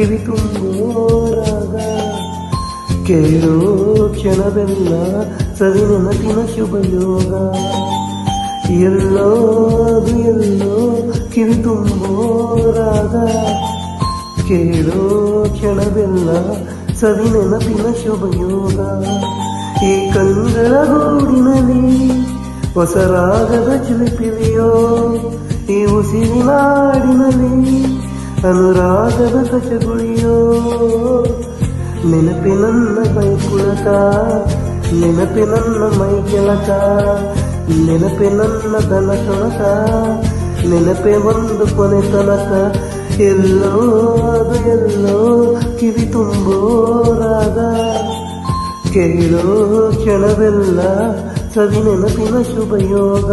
ಕಿವಿ ತುಂಬೋರಾಗ ಕೇಳೋ ಕ್ಷಣವೆಲ್ಲ ಸವಿ ನೆನಪಿನ ಶುಭಯೋಗ. ಎಲ್ಲೋ ಅದು ಎಲ್ಲೋ ಕಿವಿ ತುಂಬೋರಾಗ ಕೇಳೋ ಕ್ಷಣವೆಲ್ಲ ಸವಿ ನೆನಪಿನ ಶುಭಯೋಗ. ಈ ಕಂಗಳ ಗೂಡಿನಲ್ಲಿ ಹೊಸ ರಾಗದ ಚಿಲಿಪಿಲಿಯೋ, ಈ ಉಸಿರಿನಾಡಿನಲ್ಲಿ ಅನುರಾಗದ ಕಚಗುಳಿಯೋ. ನೆನಪೆ ನನ್ನ ಮೈ ಪುಳಕ, ನೆನಪೆ ನನ್ನ ಮೈ ಕೆಳಕ, ನೆನಪೆ ನನ್ನ ದನ ತೊಳಕ, ನೆನಪೆ ಒಂದು ಕೊನೆ ತನಕ. ಎಲ್ಲೋ ಅದು ಎಲ್ಲೋ ಕಿವಿ ತುಂಬೋರಾಗ ಕೇಳೋ ಕ್ಷಣವೆಲ್ಲ ಸವಿ ನೆನಪಿನ ಶುಭಯೋಗ.